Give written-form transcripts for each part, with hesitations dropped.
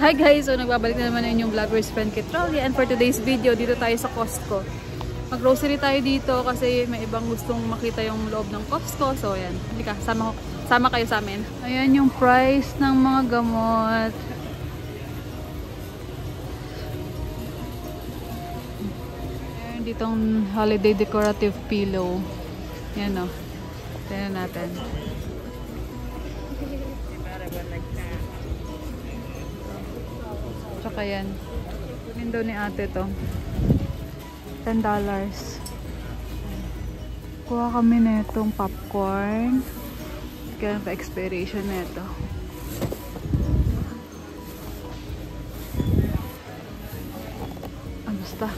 Hi guys! So nagbabalik na naman na inyong vlogger's friend Kit Rowley, and for today's video, dito tayo sa Costco. Mag-grocery tayo dito kasi may ibang gustong makita yung loob ng Costco. So ayan, halika, sama kayo sa amin. Ayan yung price ng mga gamot. Ayan ditong holiday decorative pillow. Ayan o. Tignan natin. Tsaka yan. Kunin daw ni ate to. $10. Kuha kami netong popcorn. Kaya pa expiration neto. Basta.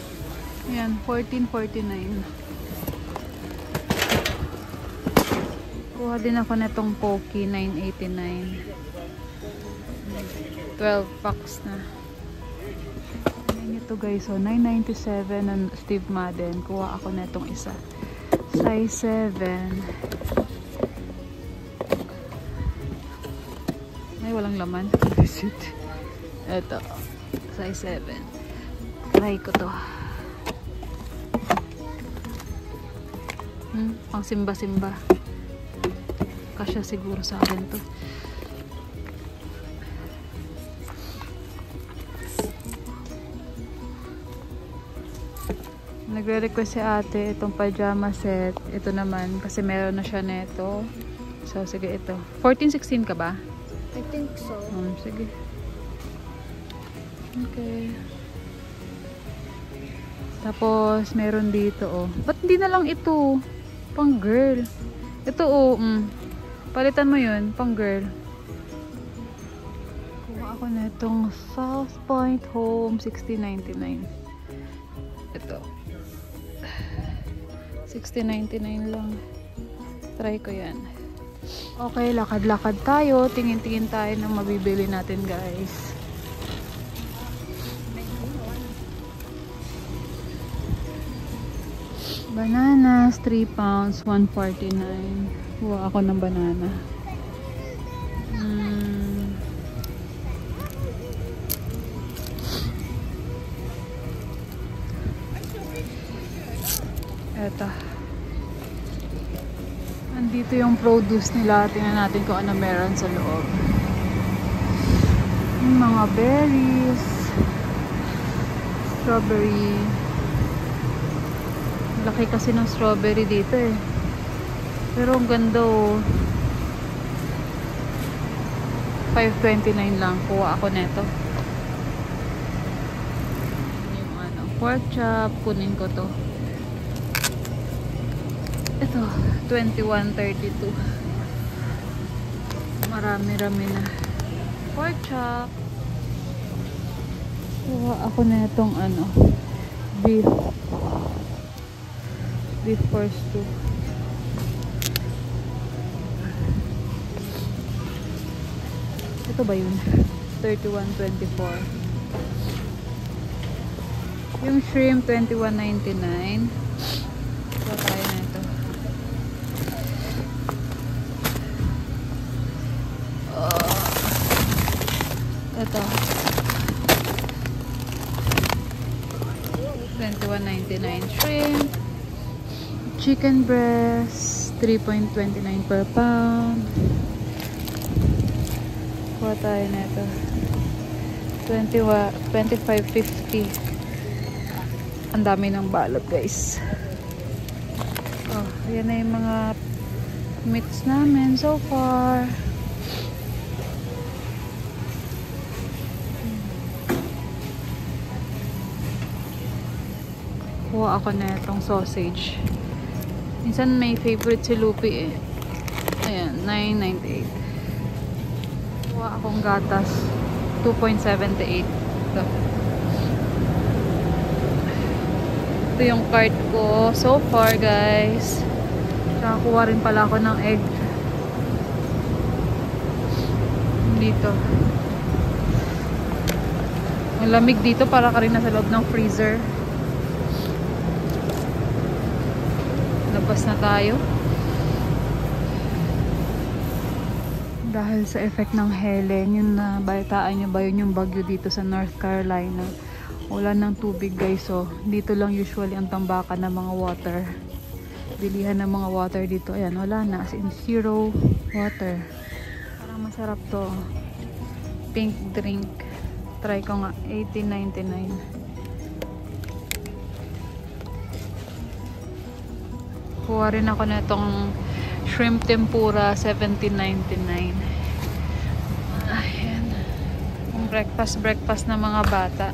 Ayan, $14.49. Kuha din ako netong Pocky, $9.89. 12 packs na. Ayan ito guys, so $9.97 ng Steve Madden. Kuha ako netong isa. Size 7. Ay, walang laman. Ito. Size 7. Try ko to. Pang simba-simba. Kasya siguro sa akin to. Nagre-request si ate itong pajama set. Ito naman kasi meron na siya neto. So sige ito. 14-16 ka ba? I think so. Sige. Okay. Tapos meron dito oh. Ba't hindi na lang ito? Pang girl. Ito oh. Palitan mo yun. Pang girl. Kuha ako netong South Point Home $60.99. Ito. $60.99 lang. Try ko yan. Okay, lakad-lakad tayo. Tingin-tingin tayo ng mabibili natin, guys. Bananas, 3 pounds, $1.49. Kuha ako ng banana. Eto. Andito yung produce nila. Tingnan natin kung ano meron sa loob. Yung mga berries. Strawberry. Laki kasi ng strawberry dito eh. Pero ang ganda oh. $5.29 lang. Kuha ako neto. Yung ano, pork chop. Kunin ko to. Ito, $21.32. Marami-rami na. Pork chop. Kuha ako na itong ano, beef. Beef first too. Ito ba yun? $31.24. Yung shrimp, $21.99. Kuha tayo na ito. Ito. $21.99 shrimp. Chicken breast, $3.29 per pound. Kuha tayo na ito. $25.50. Ang dami ng balot, guys. Oh, yan na yung mga meats namin so far. Kuha ako na itong sausage. Minsan may favorite si Lupi eh. Ayan, $9.98. Kuha akong gatas. $2.78. Ito yung cart ko so far, guys. Nakakuha rin pala ako ng egg. Dito. Ang lamig dito, para ka rin nasa loob ng freezer. Labas na tayo. Dahil sa effect ng Helen, yun na balitaan nyo ba yun yung bagyo dito sa North Carolina. Wala ng tubig guys, so dito lang usually ang tambakan ng mga water. Bilihan ng mga water dito. Ayan, wala na. As in zero water. Parang masarap to. Pink drink. Try ko nga. $18.99. Kuha rin ako na itong shrimp tempura. $17.99. Ayan. Breakfast ng mga bata.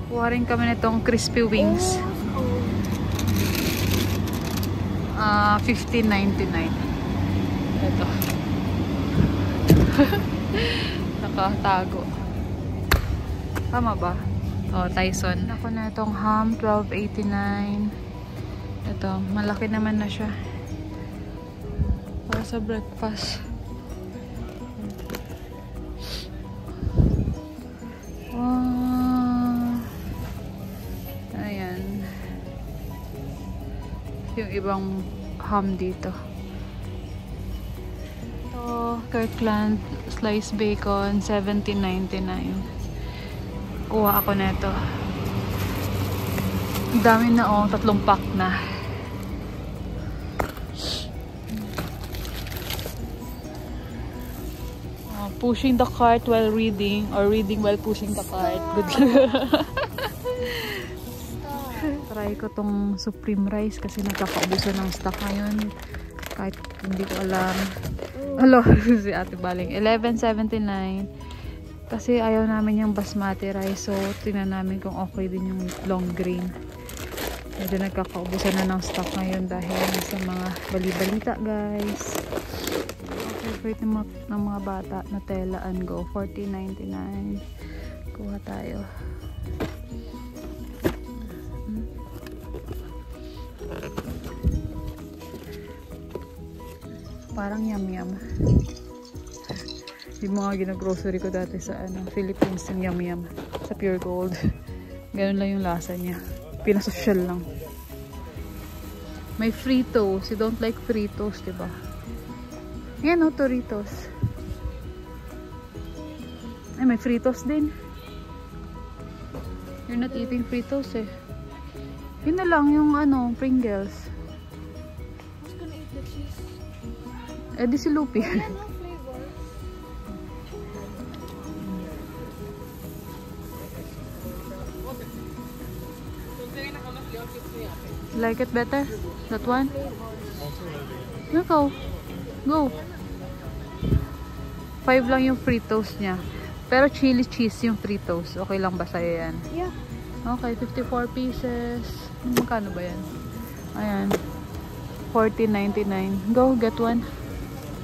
Kuha rin kami na itong crispy wings. $15.99. Ito. Nakatago. Tama ba? Oh, Tyson. Ako na itong ham, $12.89. Ito, malaki naman na siya. Para sa breakfast. Ayan. Yung ibang ham dito. Ito, Kirkland sliced bacon, $17.99. Kuha ako na ito. Dami na oh, 3 pack na. Oh, pushing the cart while reading or reading while pushing the cart. Good luck. Try ko tong supreme rice kasi nagkakaubusan ng stock ngayon. Kahit hindi ko alam. Hello, si Ate Baling. $11.79. Kasi ayaw namin yung basmati rice. So, tingnan namin kung okay din yung long grain. Medyo nagkakaubusan na ng stock ngayon dahil sa mga bali-balita, guys. Favorite ng mga bata, Nutella and Go. $14.99. Kuha tayo. Parang yum-yum. Yung mga ginagrocery ko dati sa Philippines, yung yum-yum. Sa Pure Gold. Ganun lang yung lasa niya. Pinasosyal lang. May Fritos. You don't like Fritos, diba? Yan o, Doritos. Ay, may Fritos din. You're not eating Fritos eh. Yun na lang yung Pringles. Eh di si Lupi. Like it better? That one? You go. Go. 5 lang yung Fritos niya. Pero chili cheese yung Fritos. Okay lang ba sa'yo yan? Yeah. Okay, 54 pieces. Magkano ba yan? Ayan. $14.99. Go, get one.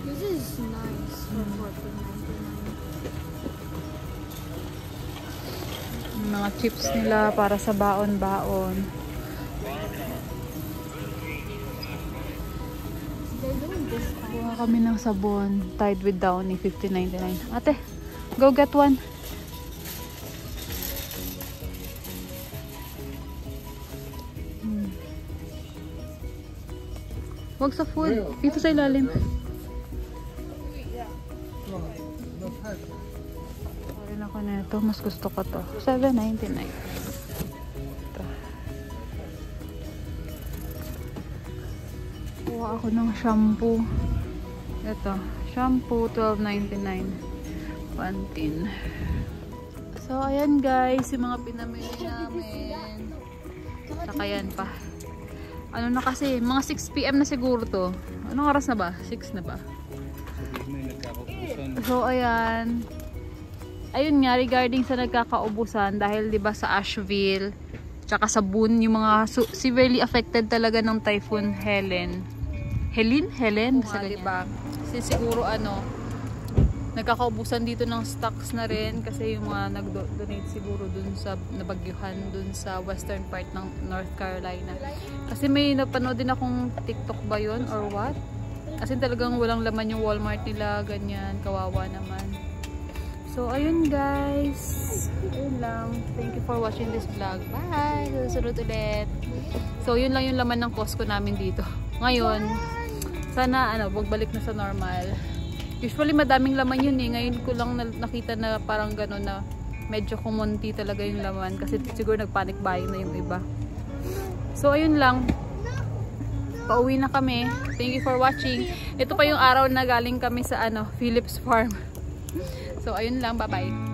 This is nice for $14.99. Mga chips nila para sa baon-baon. Kuha kami ng sabon. Tide with Downy, $15.99. Ate, go get one. Wag sa food. Dito sa ilalim. Kunin ako na ito. Mas gusto ko to. $7.99. Ito. Kuha ako ng shampoo. Ito. Shampoo, $12.99. Pantene. So, ayan guys. Yung mga pinamili namin. Saka yan pa. Ano na kasi, mga 6 PM na siguro to. Anong oras na ba? 6 na ba? So, ayan. Ayun nga, regarding sa nagkakaubusan, dahil diba sa Asheville, tsaka sa Boone, yung mga severely affected talaga ng Typhoon Helen. Helen? Basta diba? Kasi siguro nagkakaubusan dito ng stocks na rin kasi yung mga nag-donate siguro dun sa nabagyuhan dun sa western part ng North Carolina. Kasi may napanood din akong TikTok ba yun or what? Kasi talagang walang laman yung Walmart nila, ganyan, kawawa naman. So ayun guys, ayun lang. Thank you for watching this vlog. Bye! Susunod ulit. So yun lang yung laman ng Costco namin dito. Ngayon, Sana magbalik na sa normal. Usually madaming laman yun eh. Ngayon ko lang nakita na parang gano'n na medyo kumunti talaga yung laman kasi siguro nagpanic buying na yung iba. So ayun lang. Pauwi na kami. Thank you for watching. Ito pa yung araw na galing kami sa Phillips Farm. So ayun lang, bye-bye.